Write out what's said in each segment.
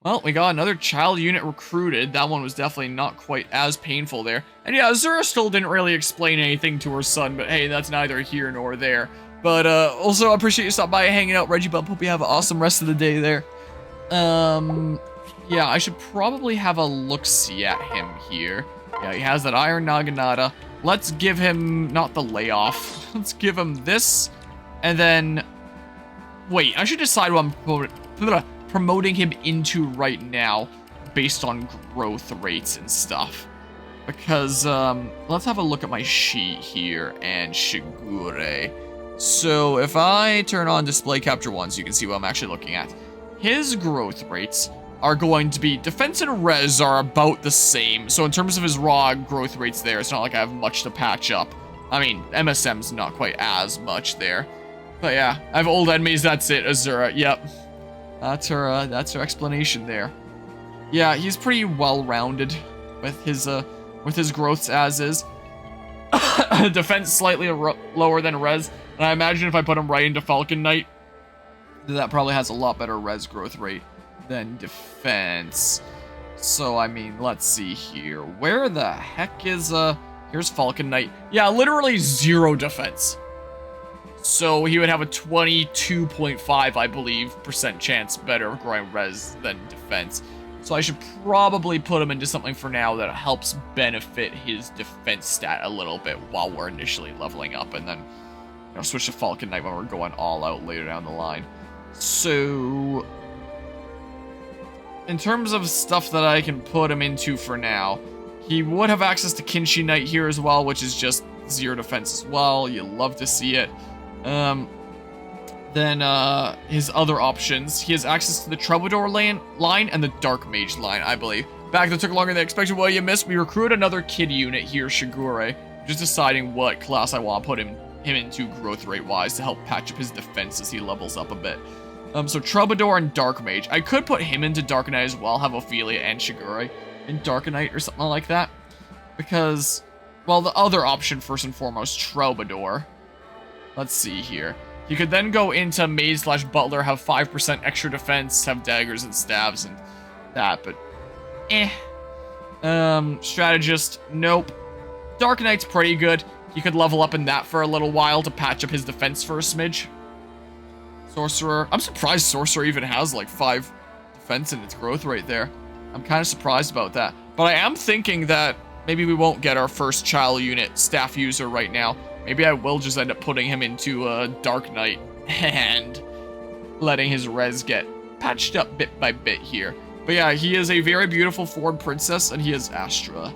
Well, we got another child unit recruited. That one was definitely not quite as painful there. And yeah, Azura still didn't really explain anything to her son, but hey, that's neither here nor there. But also, I appreciate you stopping by and hanging out, Reggie Bump. Hope you have an awesome rest of the day there. Yeah, I should probably have a look-see at him here. Yeah, he has that Iron Naginata. Let's give him, not the layoff. Let's give him this, and then... Wait, I should decide what I'm promoting him into right now based on growth rates and stuff. Because, let's have a look at my sheet here, and Shigure. So, if I turn on display capture 1 so you can see what I'm actually looking at, his growth rates are going to be, defense and res are about the same. So in terms of his raw growth rates there, it's not like I have much to patch up. I mean, MSM's not quite as much there. But yeah, I have old enemies, that's it, Azura, yep. That's her explanation there. Yeah, he's pretty well-rounded with his growths as is. Defense slightly lower than res, and I imagine if I put him right into Falcon Knight, that probably has a lot better res growth rate than defense. So, I mean, let's see here. Where the heck is, here's Falcon Knight. Yeah, literally 0 defense. So, he would have a 22.5, I believe, % chance better of growing res than defense. So, I should probably put him into something for now that helps benefit his defense stat a little bit while we're initially leveling up, and then, you know, switch to Falcon Knight when we're going all out later down the line. So, in terms of stuff that I can put him into for now, he would have access to Kinshi Knight here as well, which is just 0 defense as well. You love to see it. Then his other options, he has access to the Troubadour line and the Dark Mage line, I believe. Back that took longer than expected. Well, you missed. We recruit another kid unit here, Shigure. Just deciding what class I want to put him into growth rate-wise to help patch up his defense as he levels up a bit. So Troubadour and Dark Mage. I could put him into Dark Knight as well, have Ophelia and Shigure in Dark Knight or something like that. Because, well, the other option, first and foremost, Troubadour. Let's see here. You could then go into Maid/Butler, have 5% extra defense, have daggers and stabs and that, but Strategist, nope. Dark Knight's pretty good. You could level up in that for a little while to patch up his defense for a smidge. Sorcerer. I'm surprised Sorcerer even has like 5 defense in its growth rate there. I'm kind of surprised about that. But I am thinking that maybe we won't get our first child unit staff user right now. Maybe I will just end up putting him into a Dark Knight and letting his res get patched up bit by bit here. But yeah, he is a very beautiful Ford Princess, and he is Astra.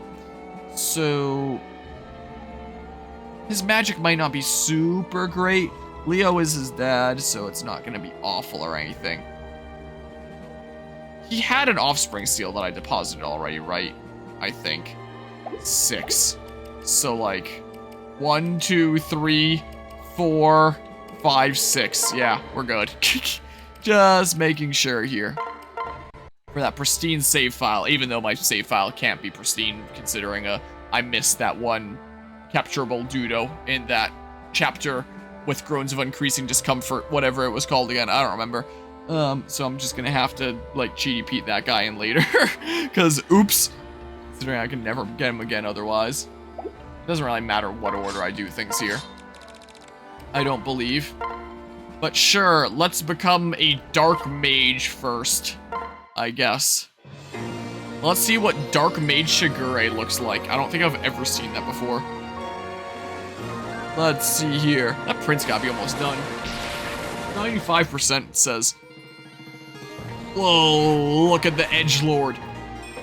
So his magic might not be super great. Leo is his dad, so it's not going to be awful or anything. He had an offspring seal that I deposited already, right? I think. 6. So, like, 1, 2, 3, 4, 5, 6. Yeah, we're good. Just making sure here. For that pristine save file, even though my save file can't be pristine, considering I missed that one capturable Dudo in that chapter with groans of increasing discomfort, whatever it was called again, I don't remember. So I'm just gonna have to, like, cheaty Pete that guy in later, because, oops, considering I can never get him again otherwise. It doesn't really matter what order I do things here. I don't believe. But sure, let's become a Dark Mage first, I guess. Let's see what Dark Mage Shigure looks like. I don't think I've ever seen that before. Let's see here. That print's gotta be almost done. 95% says. Whoa, look at the edgelord.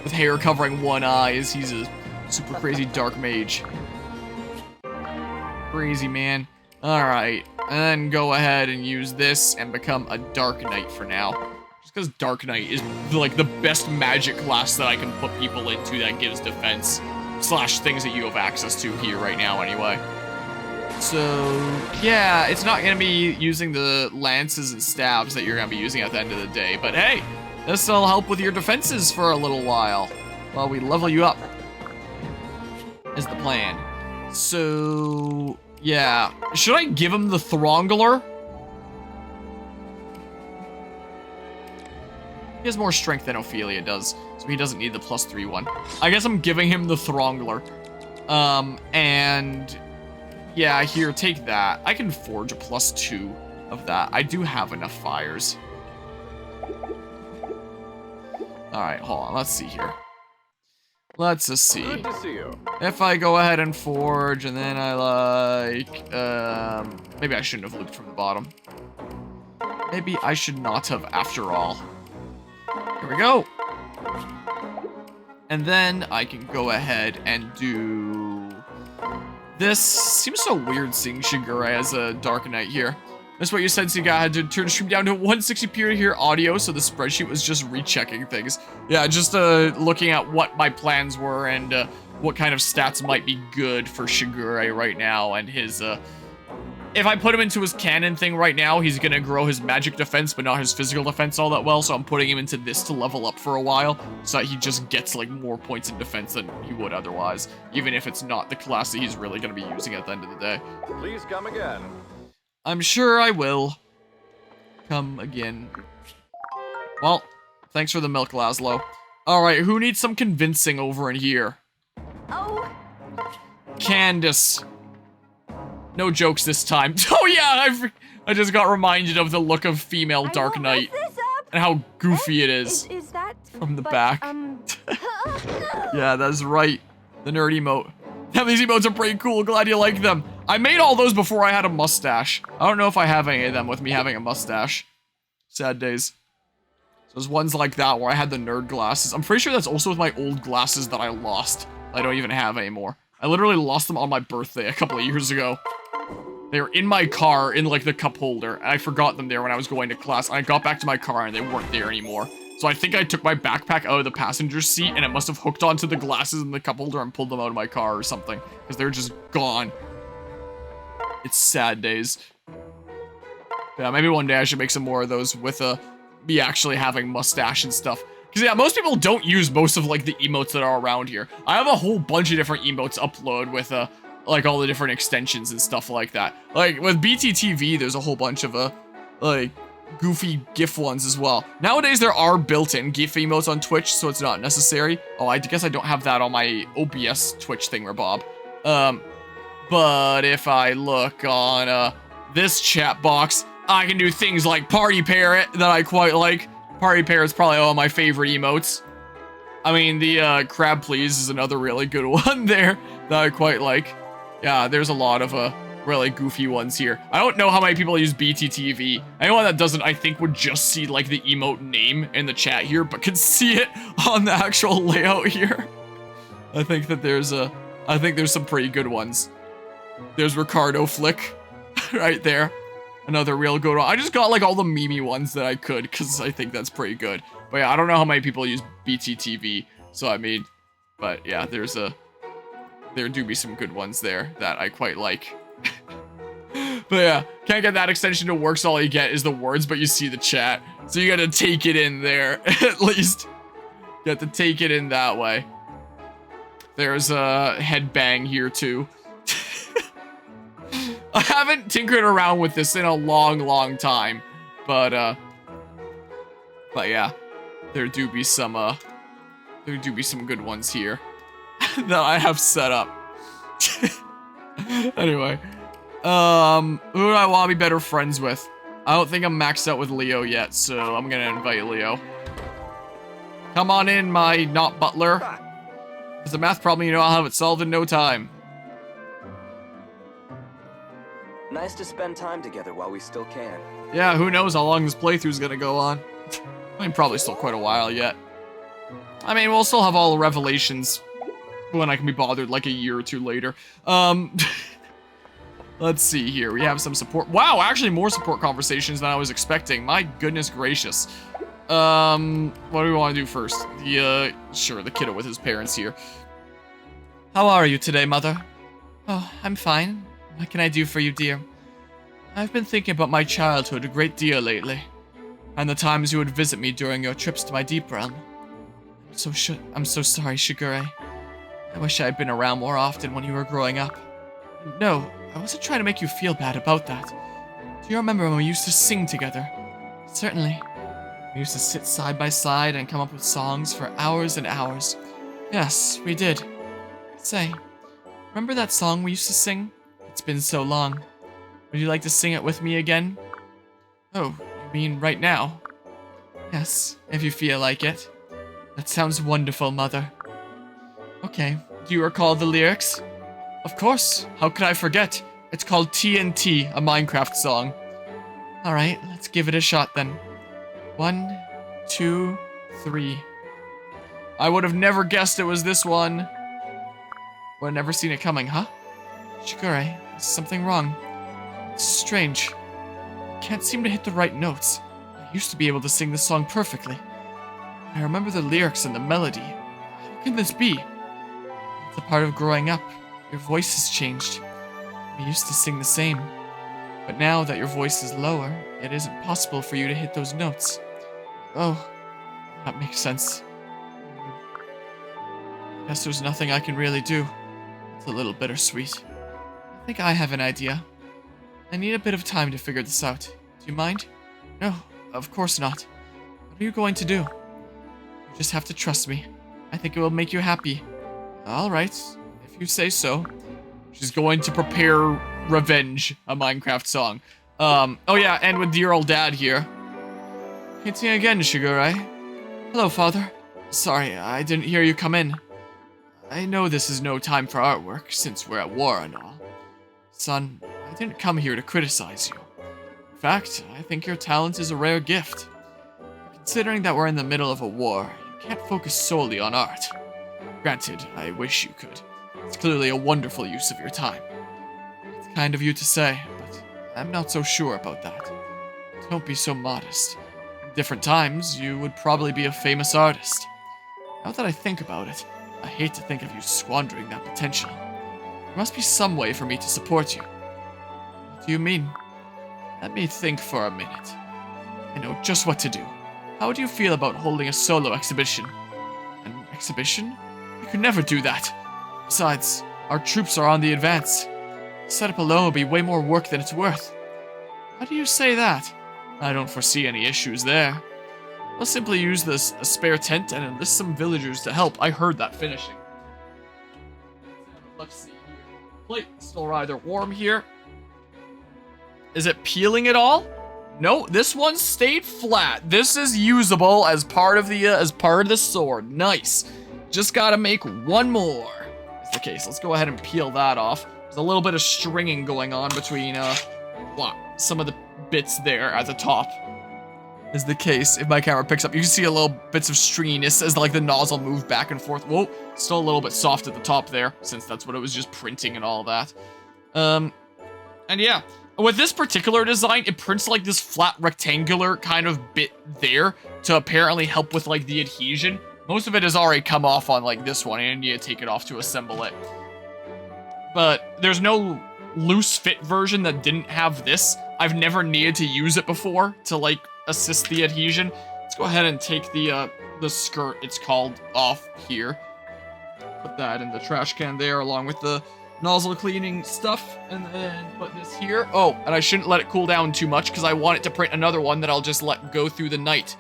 With hair covering one eye, he's a super crazy Dark Mage. Crazy, man. Alright, and then go ahead and use this and become a Dark Knight for now. Just because Dark Knight is, like, the best magic class that I can put people into that gives defense. Slash things that you have access to here right now, anyway. So, yeah, it's not going to be using the lances and stabs that you're going to be using at the end of the day. But hey, this will help with your defenses for a little while we level you up, is the plan. So, yeah. Should I give him the Throngler? He has more strength than Ophelia does, so he doesn't need the +3 one. I guess I'm giving him the Throngler. And yeah, here, take that. I can forge a +2 of that. I do have enough fires. Alright, hold on, let's see here. Let's just see. Good to see you. If I go ahead and forge, and then I like, maybe I shouldn't have looped from the bottom. Maybe I should not have after all. Here we go. And then I can go ahead and do this. Seems so weird seeing Shigure as a Dark Knight here. That's what you said, so you had to turn the stream down to 160p to hear audio, so the spreadsheet was just rechecking things. Yeah, just looking at what my plans were and what kind of stats might be good for Shigure right now, and his, if I put him into his cannon thing right now, he's gonna grow his magic defense, but not his physical defense all that well, so I'm putting him into this to level up for a while, so that he just gets, like, more points in defense than he would otherwise, even if it's not the class that he's really gonna be using at the end of the day. Please come again. I'm sure I will come again. Well, thanks for the milk, Laszlo. Alright, who needs some convincing over in here? Oh. Candace. No jokes this time. Oh yeah, I just got reminded of the look of female Dark Knight. And how goofy it is. Is that from the back. Yeah, that's right. The nerd emote. Yeah, these emotes are pretty cool. Glad you like them. I made all those before I had a mustache. I don't know if I have any of them with me having a mustache. Sad days. So there's ones like that where I had the nerd glasses. I'm pretty sure that's also with my old glasses that I lost. I don't even have anymore. I literally lost them on my birthday a couple of years ago. They were in my car in like the cup holder, and I forgot them there when I was going to class. I got back to my car and they weren't there anymore. So I think I took my backpack out of the passenger seat and it must have hooked onto the glasses in the cup holder and pulled them out of my car or something. Because they're just gone. It's sad days. Yeah, maybe one day I should make some more of those with me actually having mustache and stuff. Because yeah, most people don't use most of like the emotes that are around here. I have a whole bunch of different emotes upload with like all the different extensions and stuff like that. Like with BTTV, there's a whole bunch of like goofy GIF ones as well. Nowadays there are built-in GIF emotes on Twitch, so it's not necessary. Oh, I guess I don't have that on my OBS Twitch thingamabob. But if I look on this chat box, I can do things like Party Parrot that I quite like. Party Parrot's probably one of my favorite emotes. I mean, the Crab Please is another really good one there that I quite like. Yeah, there's a lot of really goofy ones here. I don't know how many people use BTTV. Anyone that doesn't, I think, would just see like the emote name in the chat here, but can see it on the actual layout here. I think that there's some pretty good ones. There's Ricardo Flick right there. Another real good one. I just got like all the meme ones that I could because I think that's pretty good. But yeah, I don't know how many people use BTTV. So I mean, but yeah, there do be some good ones there that I quite like. But yeah, can't get that extension to work, so all you get is the words, but you see the chat. So you gotta take it in there, at least. You have to take it in that way. There's a headbang here too. I haven't tinkered around with this in a long time, but yeah, there do be some good ones here that I have set up. Anyway, who do I want to be better friends with? I don't think I'm maxed out with Leo yet, so I'm gonna invite Leo. Come on in, my not butler. It's a math problem, you know I'll have it solved in no time. Nice to spend time together while we still can. Yeah, who knows how long this playthrough's gonna go on. I mean, probably still quite a while yet. I mean, we'll still have all the revelations when I can be bothered like a year or two later. Let's see here. We have some support. Wow, actually more support conversations than I was expecting. My goodness gracious. What do we want to do first? Sure, the kiddo with his parents here. How are you today, mother? Oh, I'm fine. What can I do for you, dear? I've been thinking about my childhood a great deal lately, and the times you would visit me during your trips to my deep realm. I'm so sorry, Shigure. I wish I had been around more often when you were growing up. No, I wasn't trying to make you feel bad about that. Do you remember when we used to sing together? Certainly. We used to sit side by side and come up with songs for hours and hours. Yes, we did. Say, remember that song we used to sing? It's been so long. Would you like to sing it with me again? Oh, you mean right now? Yes, if you feel like it. That sounds wonderful, Mother. Okay, do you recall the lyrics? Of course, how could I forget? It's called TNT, a Minecraft song. Alright, let's give it a shot then. 1, 2, 3. I would have never guessed it was this one. Would have never seen it coming, huh? Shigure, is something wrong? It's strange. I can't seem to hit the right notes. I used to be able to sing the song perfectly. I remember the lyrics and the melody. How can this be? It's a part of growing up. Your voice has changed. We used to sing the same. But now that your voice is lower, it isn't possible for you to hit those notes. Oh, that makes sense. I guess there's nothing I can really do. It's a little bittersweet. I think I have an idea. I need a bit of time to figure this out. Do you mind? No, of course not. What are you going to do? You just have to trust me. I think it will make you happy. Alright, if you say so. She's going to prepare Revenge, a Minecraft song. Oh yeah, and with dear old dad here. Hinting again, Shigure. Hello, Father. Sorry, I didn't hear you come in. I know this is no time for artwork, since we're at war and all. Son, I didn't come here to criticize you. In fact, I think your talent is a rare gift. Considering that we're in the middle of a war, you can't focus solely on art. Granted, I wish you could. It's clearly a wonderful use of your time. It's kind of you to say, but I'm not so sure about that. Don't be so modest. In different times, you would probably be a famous artist. Now that I think about it, I hate to think of you squandering that potential. There must be some way for me to support you. What do you mean? Let me think for a minute. I know just what to do. How do you feel about holding a solo exhibition? An exhibition? You could never do that. Besides, our troops are on the advance. The setup alone will be way more work than it's worth. How do you say that? I don't foresee any issues there. I'll simply use a spare tent and enlist some villagers to help. I heard that finishing. Let's see here. Plate still rather warm here. Is it peeling at all? No, this one stayed flat. This is usable as part of the sword. Nice. Just gotta make one more. Is the case. Let's go ahead and peel that off. There's a little bit of stringing going on between some of the bits there at the top. Is the case. If my camera picks up, you can see a little bits of stringiness as like the nozzle moved back and forth. Whoa, still a little bit soft at the top there, since that's what it was just printing and all that. And yeah, with this particular design, it prints like this flat rectangular kind of bit there to apparently help with like the adhesion. Most of it has already come off on like this one, and you need to take it off to assemble it. But there's no loose fit version that didn't have this. I've never needed to use it before to like assist the adhesion. Let's go ahead and take the skirt, it's called, off here. Put that in the trash can there along with the nozzle cleaning stuff, and then put this here. Oh, and I shouldn't let it cool down too much because I want it to print another one that I'll just let go through the night.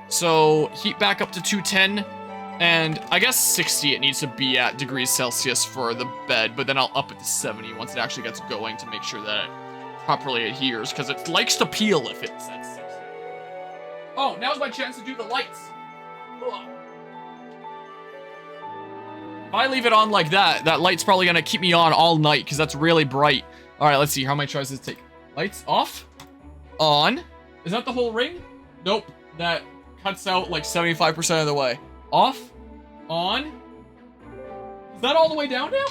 So heat back up to 210, and I guess 60 it needs to be at degrees Celsius for the bed, but then I'll up it to 70 once it actually gets going to make sure that it properly adheres, because it likes to peel if it's at 60. Oh, now's my chance to do the lights. Ugh. If I leave it on like that, that light's probably going to keep me on all night because that's really bright. All right, let's see. How many tries does it take? Lights off. On. Is that the whole ring? Nope. That cuts out like 75% of the way. Off. On. Is that all the way down now?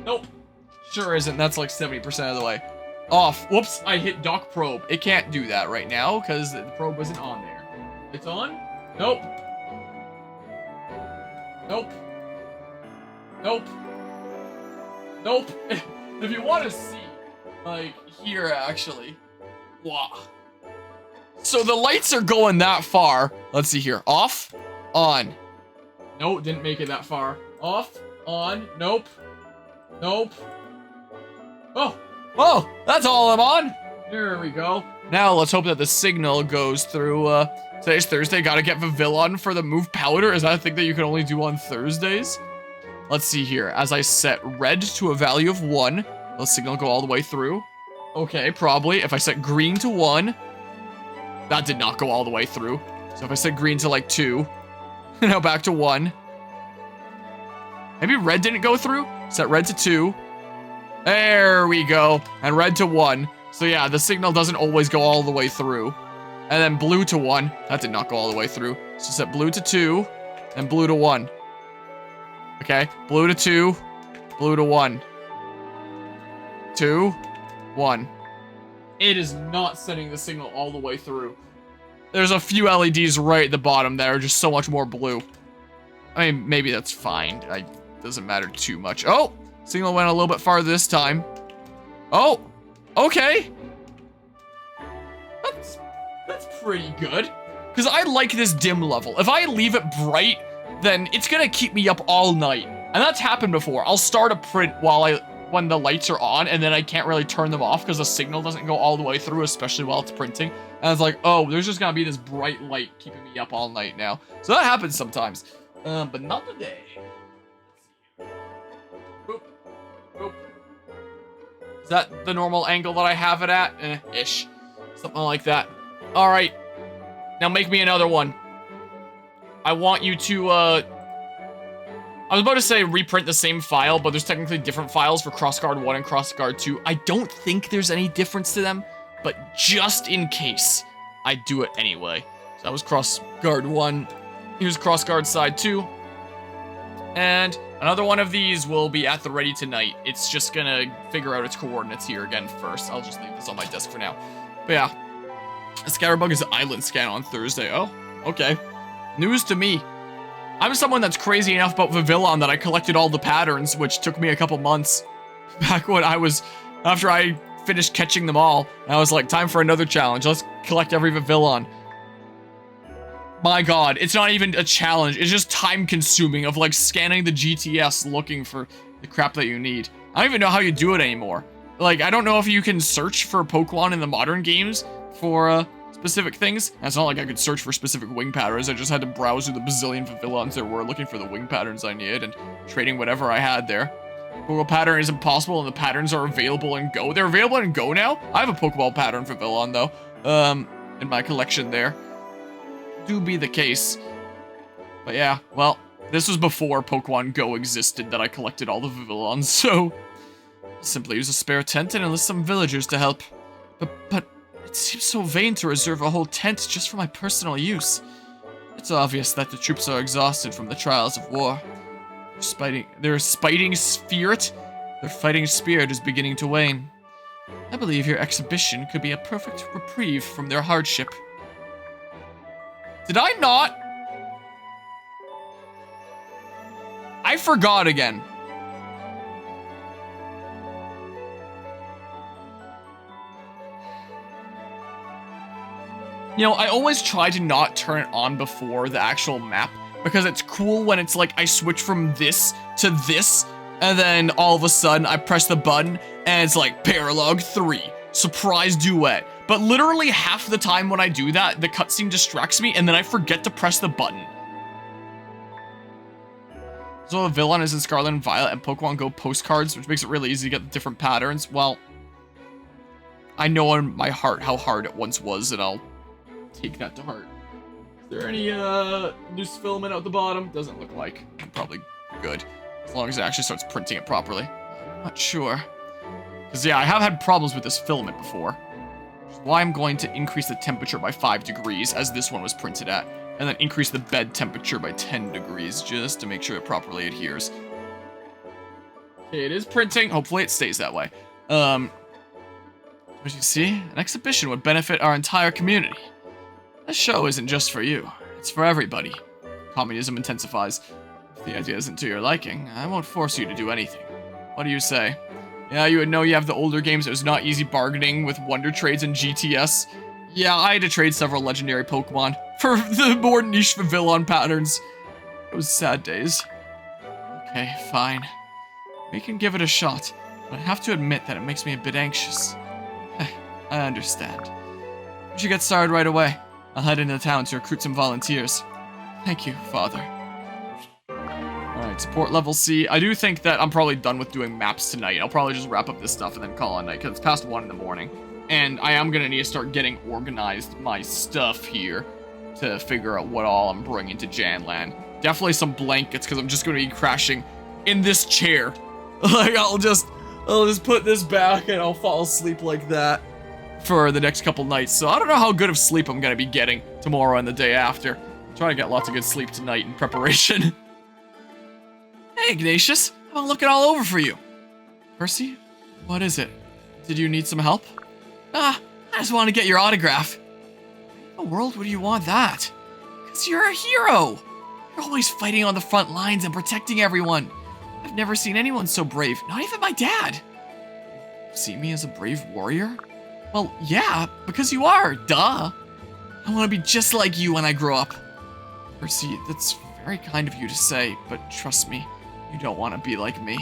Nope. Sure isn't. That's like 70% of the way. Off. Whoops. I hit dock probe. It can't do that right now because the probe wasn't on there. It's on? Nope. Nope. Nope. Nope. If you want to see, like, here, actually. Wow. So the lights are going that far. Let's see here. Off. On. Nope, didn't make it that far. Off. On. Nope. Nope. Oh. Oh, that's all I'm on. There we go. Now let's hope that the signal goes through Today's Thursday, gotta get Vivillon for the move powder. Is that a thing that you can only do on Thursdays? Let's see here. As I set red to a value of 1, will the signal go all the way through? Okay, probably. If I set green to 1, that did not go all the way through. So if I set green to like 2, now back to 1. Maybe red didn't go through? Set red to 2. There we go. And red to 1. So yeah, the signal doesn't always go all the way through. And then blue to 1. That did not go all the way through. So set blue to 2, and blue to 1. Okay, blue to 2, blue to 1. 2, 1. It is not sending the signal all the way through. There's a few LEDs right at the bottom that are just so much more blue. I mean, maybe that's fine. It doesn't matter too much. Oh, signal went a little bit farther this time. Oh, okay. That's pretty good. Because I like this dim level. If I leave it bright, then it's gonna keep me up all night. And that's happened before. I'll start a print when the lights are on, and then I can't really turn them off because the signal doesn't go all the way through, especially while it's printing. And it's like, oh, there's just gonna be this bright light keeping me up all night now. So that happens sometimes. But not today. Boop. Boop. Is that the normal angle that I have it at? Ish. Something like that. Alright. Now make me another one. I want you to, I was about to say reprint the same file, but there's technically different files for CrossGuard 1 and CrossGuard 2. I don't think there's any difference to them, but just in case, I do it anyway. So that was CrossGuard 1. Here's CrossGuard side 2. And another one of these will be at the ready tonight. It's just gonna figure out its coordinates here again first. I'll just leave this on my desk for now. But yeah. A Scatterbug is an island scan on Thursday. Oh, okay. News to me. I'm someone that's crazy enough about Vivillon that I collected all the patterns, which took me a couple months. Back when after I finished catching them all, I was like, time for another challenge. Let's collect every Vivillon. My god, it's not even a challenge. It's just time consuming of like scanning the GTS looking for the crap that you need. I don't even know how you do it anymore. Like, I don't know if you can search for Pokemon in the modern games for specific things. And it's not like I could search for specific wing patterns. I just had to browse through the bazillion Vivillons there were looking for the wing patterns I needed and trading whatever I had there. Pokeball pattern is impossible and the patterns are available in Go. They're available in Go now? I have a Pokeball pattern for Vivillon though, in my collection there. Do be the case. But yeah, well, this was before Pokemon Go existed that I collected all the Vivillons, so I'll simply use a spare tent and enlist some villagers to help. But it seems so vain to reserve a whole tent just for my personal use. It's obvious that the troops are exhausted from the trials of war. Their fighting spirit is beginning to wane. I believe your exhibition could be a perfect reprieve from their hardship. Did I not? I forgot again. You know, I always try to not turn it on before the actual map, because it's cool when it's like I switch from this to this, and then all of a sudden I press the button, and it's like, Paralog 3, surprise duet. But literally half the time when I do that, the cutscene distracts me, and then I forget to press the button. So the villain is in Scarlet and Violet, and Pokemon Go postcards, which makes it really easy to get the different patterns. Well, I know in my heart how hard it once was, and I'll take that to heart. Is there any loose filament out the bottom? Doesn't look like. Probably good. As long as it actually starts printing it properly. I'm not sure. Because yeah, I have had problems with this filament before. Which is why I'm going to increase the temperature by 5 degrees, as this one was printed at. And then increase the bed temperature by 10 degrees, just to make sure it properly adheres. Okay, it is printing. Hopefully it stays that way. But you see, an exhibition would benefit our entire community. This show isn't just for you. It's for everybody. Communism intensifies. If the idea isn't to your liking, I won't force you to do anything. What do you say? Yeah, you would know you have the older games. It was not easy bargaining with Wonder Trades and GTS. Yeah, I had to trade several legendary Pokemon for the more niche Vivillon patterns. It was sad days. Okay, fine. We can give it a shot, but I have to admit that it makes me a bit anxious. I understand. We should get started right away. I'll head into town to recruit some volunteers. Thank you, Father. Alright, support level C. I do think that I'm probably done with doing maps tonight. I'll probably just wrap up this stuff and then call it a night, because it's past 1 in the morning. And I am going to need to start getting organized my stuff here to figure out what all I'm bringing to Janland. Definitely some blankets, because I'm just going to be crashing in this chair. Like, I'll just put this back and I'll fall asleep like that for the next couple nights. So I don't know how good of sleep I'm going to be getting tomorrow and the day after. I'm trying to get lots of good sleep tonight in preparation. Hey, Ignatius. I've been looking all over for you. Percy? What is it? Did you need some help? I just want to get your autograph. Why in the world would you want that? Because you're a hero. You're always fighting on the front lines and protecting everyone. I've never seen anyone so brave, not even my dad. See me as a brave warrior? Well, yeah, because you are, duh. I want to be just like you when I grow up. Percy, that's very kind of you to say, but trust me, you don't want to be like me.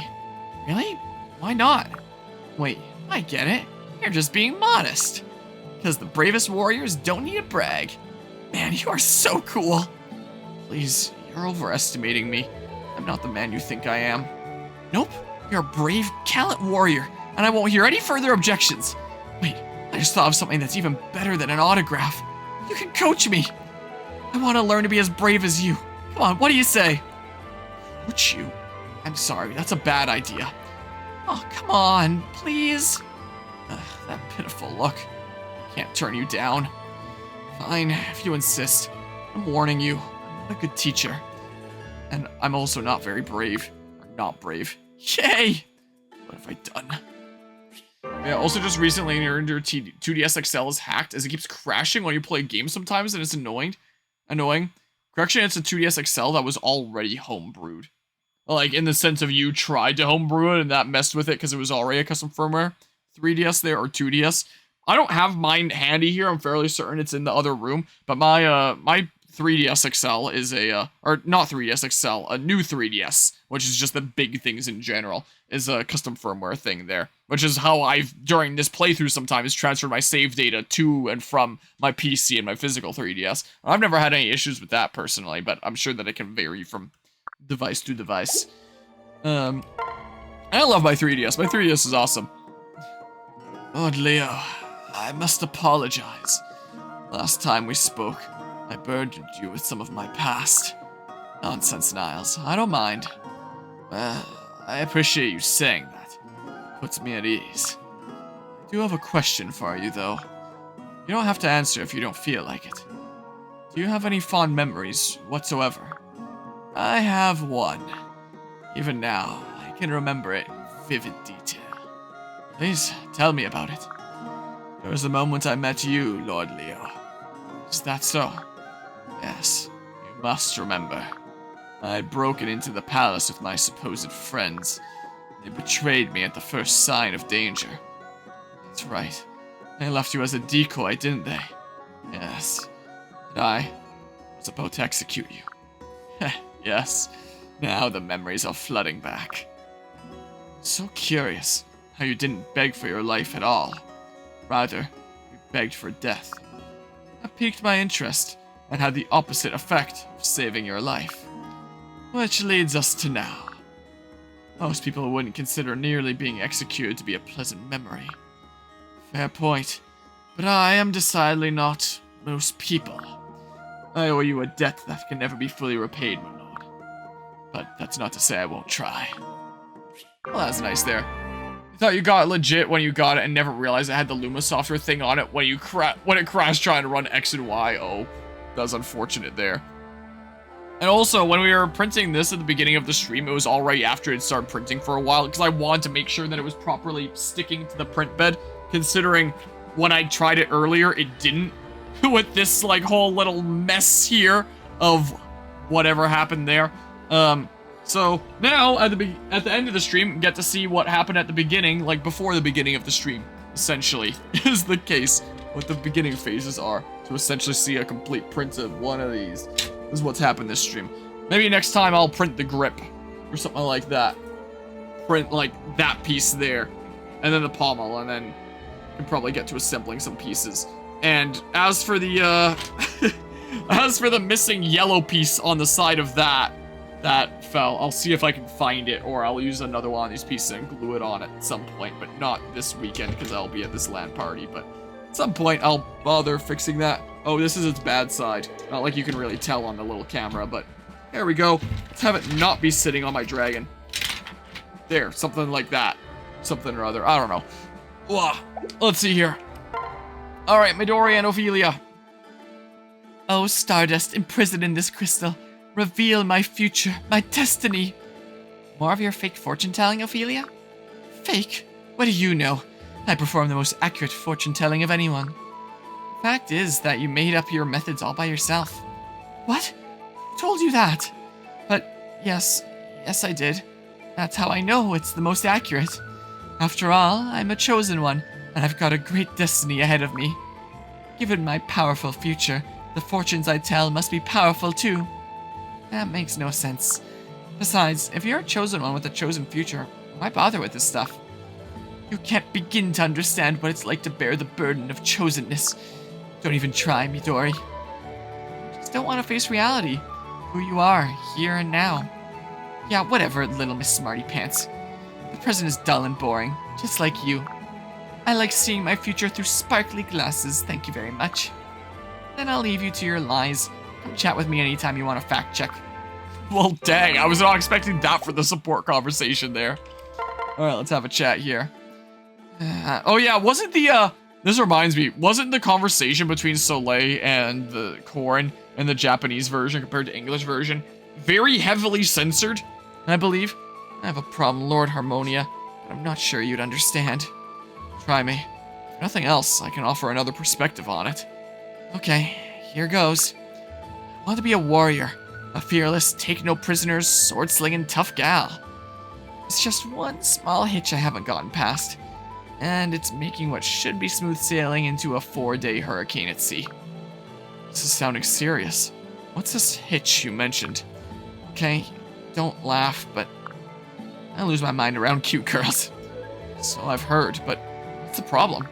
Really? Why not? Wait, I get it. You're just being modest. Because the bravest warriors don't need to brag. Man, you are so cool. Please, you're overestimating me. I'm not the man you think I am. Nope, you're a brave, gallant warrior, and I won't hear any further objections. Wait, I just thought of something that's even better than an autograph. You can coach me. I want to learn to be as brave as you. Come on, what do you say? Coach you? I'm sorry, that's a bad idea. Oh, come on, please. That pitiful look. I can't turn you down. Fine, if you insist. I'm warning you, I'm not a good teacher. And I'm also not very brave. Or not brave. Yay! What have I done? Yeah, also just recently your 2DS XL is hacked as it keeps crashing when you play games sometimes and it's annoying. Correction, it's a 2DS XL that was already homebrewed. Like, in the sense of you tried to homebrew it and that messed with it because it was already a custom firmware. 3DS there, or 2DS. I don't have mine handy here, I'm fairly certain it's in the other room, but my 3DS XL is or not 3DS XL, a new 3DS, which is just the big things in general, is a custom firmware thing there, which is how I've, during this playthrough sometimes, transferred my save data to and from my PC and my physical 3DS. I've never had any issues with that personally, but I'm sure that it can vary from device to device. I love my 3DS. My 3DS is awesome. Lord Leo, I must apologize. Last time we spoke, I burdened you with some of my past. Nonsense, Niles. I don't mind. I appreciate you saying that. Puts me at ease. I do have a question for you, though. You don't have to answer if you don't feel like it. Do you have any fond memories whatsoever? I have one. Even now, I can remember it in vivid detail. Please, tell me about it. There was the moment I met you, Lord Leo. Is that so? Yes, you must remember. I had broken into the palace with my supposed friends. They betrayed me at the first sign of danger. That's right. They left you as a decoy, didn't they? Yes. And I was about to execute you. Yes. Now the memories are flooding back. So curious how you didn't beg for your life at all. Rather, you begged for death. That piqued my interest and had the opposite effect of saving your life. Which leads us to now. Most people wouldn't consider nearly being executed to be a pleasant memory. Fair point, but I am decidedly not most people. I owe you a debt that can never be fully repaid, my lord. But that's not to say I won't try. Well, that's nice there. I thought you got it legit when you got it and never realized it had the Luma software thing on it when it crashed trying to run X and Y. Oh, that was unfortunate there. And also, when we were printing this at the beginning of the stream, it was already after it started printing for a while, because I wanted to make sure that it was properly sticking to the print bed, considering when I tried it earlier, it didn't, with this, like, whole little mess here of whatever happened there. So, now, at the end of the stream, get to see what happened at the beginning, like, before the beginning of the stream, essentially, is the case, what the beginning phases are, to essentially see a complete print of one of these. This is what's happened this stream. Maybe next time I'll print the grip or something like that. Print like that piece there, and then the pommel, and then you can probably get to assembling some pieces And as for the, as for the missing yellow piece on the side of that fell, I'll see if I can find it, or I'll use another one of these pieces and glue it on at some point, but not this weekend, because I'll be at this LAN party, but at some point I'll bother fixing that. Oh, this is its bad side. Not like you can really tell on the little camera, but there we go. Let's have it not be sitting on my dragon. There, something like that. Something or other, I don't know. Ugh. Let's see here. Alright, Midori and Ophelia. Oh, Stardust, imprisoned in this crystal. Reveal my future, my destiny. More of your fake fortune-telling, Ophelia? Fake? What do you know? I perform the most accurate fortune-telling of anyone. Fact is that you made up your methods all by yourself. What? Who told you that? But yes I did. That's how I know it's the most accurate. After all, I'm a chosen one, and I've got a great destiny ahead of me. Given my powerful future, the fortunes I tell must be powerful too. That makes no sense. Besides, if you're a chosen one with a chosen future, why bother with this stuff? You can't begin to understand what it's like to bear the burden of chosenness. Don't even try, Midori. Just don't want to face reality. Who you are, here and now. Yeah, whatever, little Miss Smarty Pants. The present is dull and boring, just like you. I like seeing my future through sparkly glasses, thank you very much. Then I'll leave you to your lies. Come chat with me anytime you want to fact check. Well, dang, I was not expecting that for the support conversation there. Alright, let's have a chat here. Oh yeah, wasn't the, this reminds me, wasn't the conversation between Soleil and the Corrin in the Japanese version compared to English version very heavily censored, I believe? I have a problem, Lord Harmonia, but I'm not sure you'd understand. Try me. If nothing else, I can offer another perspective on it. Okay, here goes. I want to be a warrior, a fearless, take-no-prisoners, sword-slinging tough gal. It's just one small hitch I haven't gotten past, and it's making what should be smooth sailing into a 4-day hurricane at sea. This is sounding serious. What's this hitch you mentioned? Okay, don't laugh, but I lose my mind around cute girls. So I've heard, but what's the problem?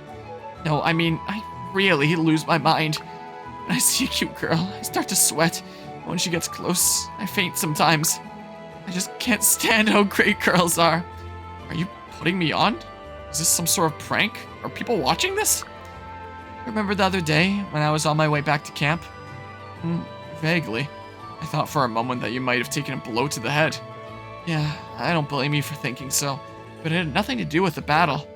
No, I mean, I really lose my mind. When I see a cute girl, I start to sweat. When she gets close, I faint sometimes. I just can't stand how great girls are. Are you putting me on? Is this some sort of prank? Are people watching this? Remember the other day when I was on my way back to camp? Vaguely. I thought for a moment that you might have taken a blow to the head. Yeah, I don't blame you for thinking so, but it had nothing to do with the battle.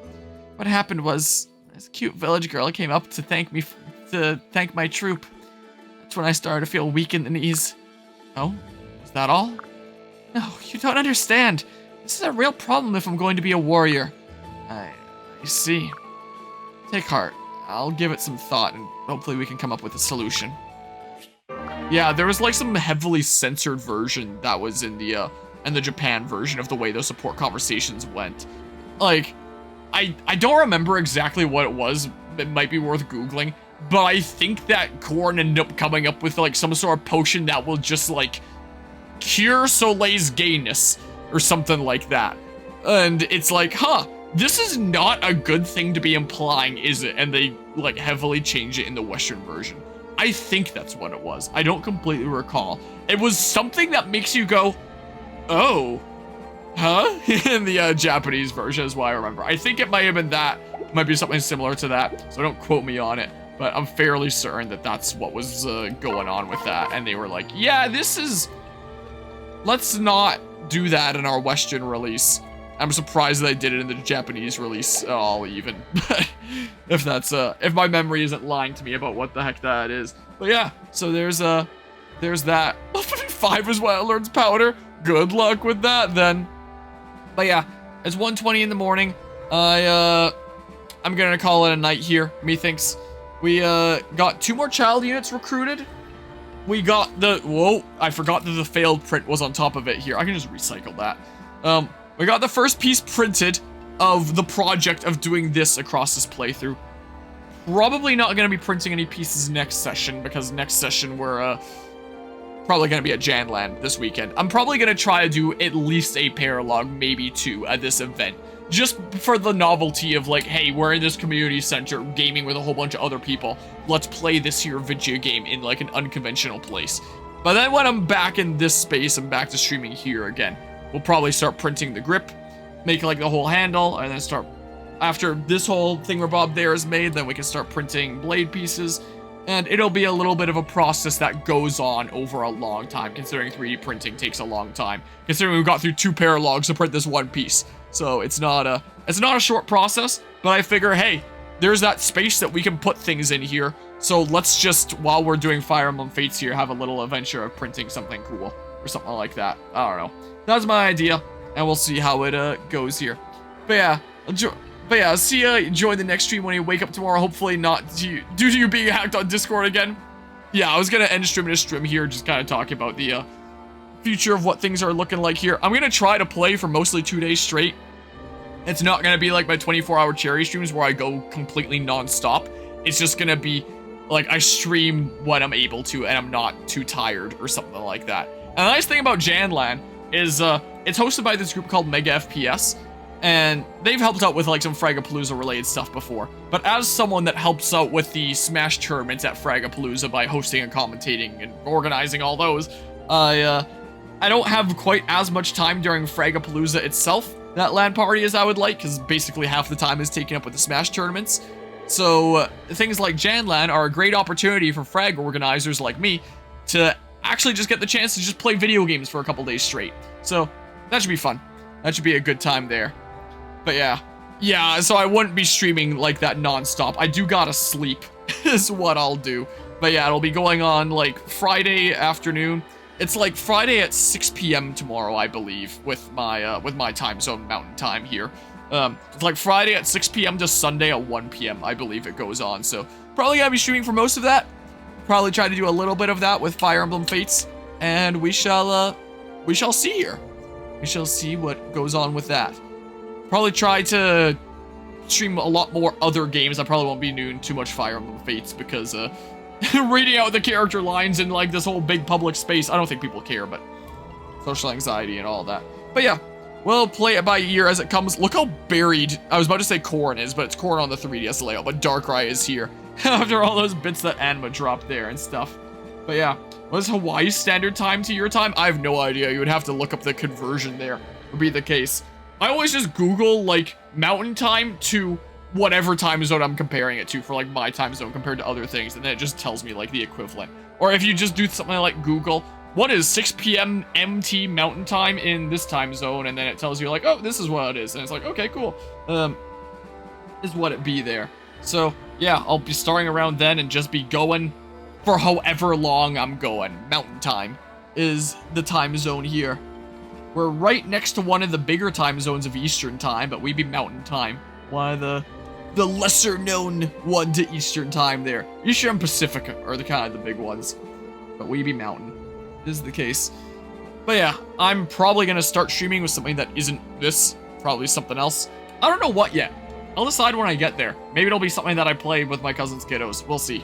What happened was, this cute village girl came up to thank my troop. That's when I started to feel weak in the knees. Oh? Is that all? No, you don't understand. This is a real problem if I'm going to be a warrior. I see. Take heart. I'll give it some thought, and hopefully we can come up with a solution. Yeah, there was like some heavily censored version that was in the Japan version of the way those support conversations went. Like, I don't remember exactly what it was. It might be worth Googling. But I think that Corrin ended up coming up with like some sort of potion that will just like cure Soleil's gayness or something like that. And it's like, huh, this is not a good thing to be implying, is it? And they like heavily change it in the Western version. I think that's what it was. I don't completely recall. It was something that makes you go, oh, huh? In the Japanese version is what I remember. I think it might have been that. It might be something similar to that, so don't quote me on it. But I'm fairly certain that that's what was going on with that. And they were like, yeah, this is... Let's not do that in our Western release. I'm surprised that they did it in the Japanese release at all, even. if that's, if my memory isn't lying to me about what the heck that is. But yeah, so there's that. 5 is why it learns powder. Good luck with that, then. But yeah, it's 1:20 in the morning. I'm gonna call it a night here, methinks. We got 2 more child units recruited. We got the, whoa, I forgot that the failed print was on top of it here. I can just recycle that. We got the first piece printed of the project of doing this across this playthrough. Probably not going to be printing any pieces next session, because next session we're probably going to be at Janland this weekend. I'm probably going to try to do at least a paralog, maybe 2 at this event, just for the novelty of like, hey, we're in this community center gaming with a whole bunch of other people. Let's play this here video game in like an unconventional place. But then when I'm back in this space, I'm back to streaming here again. We'll probably start printing the grip, make like the whole handle, and then start, after this whole thingamabob there is made, then we can start printing blade pieces. And it'll be a little bit of a process that goes on over a long time, considering 3D printing takes a long time. Considering we've got through 2 paralogs to print this one piece. So it's not a short process, but I figure, hey, there's that space that we can put things in here. So let's just, while we're doing Fire Emblem Fates here, have a little adventure of printing something cool or something like that. I don't know. That's my idea, and we'll see how it goes here. But yeah, see ya. Enjoy the next stream when you wake up tomorrow. Hopefully not due to you being hacked on Discord again. Yeah, I was gonna end stream in a stream here, just kind of talking about the future of what things are looking like here. I'm gonna try to play for mostly 2 days straight. It's not gonna be like my 24-hour cherry streams where I go completely non-stop. It's just gonna be like I stream when I'm able to and I'm not too tired or something like that. And the nice thing about LAN is it's hosted by this group called Mega FPS. And they've helped out with like some Fragapalooza related stuff before. But as someone that helps out with the Smash tournaments at Fragapalooza by hosting and commentating and organizing all those, I don't have quite as much time during Fragapalooza itself, that LAN party, as I would like, because basically half the time is taken up with the Smash tournaments. So things like LAN are a great opportunity for Frag organizers like me to actually just get the chance to just play video games for a couple days straight. So that should be fun. That should be a good time there. But yeah, so I wouldn't be streaming like that non-stop. I do gotta sleep, is what I'll do. But yeah, it'll be going on like Friday afternoon. It's like Friday at 6 p.m. tomorrow, I believe, with my time zone, Mountain Time here. It's like Friday at 6 p.m. to Sunday at 1 p.m. I believe it goes on. So probably gonna be streaming for most of that. Probably try to do a little bit of that with Fire Emblem Fates, and we shall see here. We shall see what goes on with that. Probably try to stream a lot more other games. I probably won't be doing too much Fire Emblem Fates because reading out the character lines in like this whole big public space, I don't think people care, but social anxiety and all that. But yeah, we'll play it by ear as it comes. Look how buried, I was about to say Corrin is, but it's Corrin on the 3DS layout, but Darkrai is here after all those bits that Anma dropped there and stuff. But yeah, what is Hawaii's standard time to your time? I have no idea. You would have to look up the conversion there, would be the case. I always just Google, like, Mountain Time to whatever time zone I'm comparing it to for, like, my time zone compared to other things, and then it just tells me, like, the equivalent. Or if you just do something like Google, what is 6 p.m. MT Mountain Time in this time zone, and then it tells you, like, oh, this is what it is, and it's like, okay, cool. Is what it be there. So, yeah, I'll be starting around then and just be going for however long I'm going. Mountain Time is the time zone here. We're right next to one of the bigger time zones of Eastern Time, but we be Mountain Time. One of the lesser known one to Eastern Time there. Eastern and Pacific are the kind of the big ones, but we be Mountain. Is the case. But yeah, I'm probably gonna start streaming with something that isn't this, probably something else. I don't know what yet. I'll decide when I get there. Maybe it'll be something that I play with my cousin's kiddos. We'll see.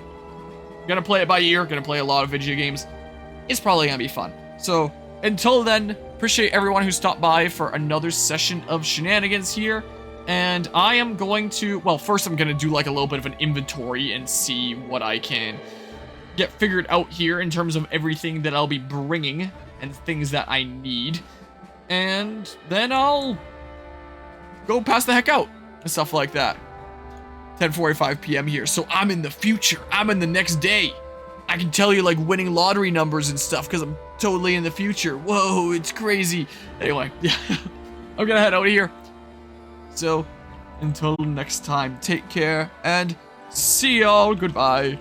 Gonna play it by ear, gonna play a lot of video games. It's probably gonna be fun. So, until then, appreciate everyone who stopped by for another session of shenanigans here. And I am going to, well, first I'm gonna do like a little bit of an inventory and see what I can get figured out here in terms of everything that I'll be bringing and things that I need. And then I'll go pass the heck out and stuff like that. 10:45 p.m. here, so I'm in the future. I'm in the next day. I can tell you like winning lottery numbers and stuff because I'm totally in the future. Whoa, it's crazy. Anyway, yeah, I'm gonna head out of here. So until next time, take care and see y'all. Goodbye.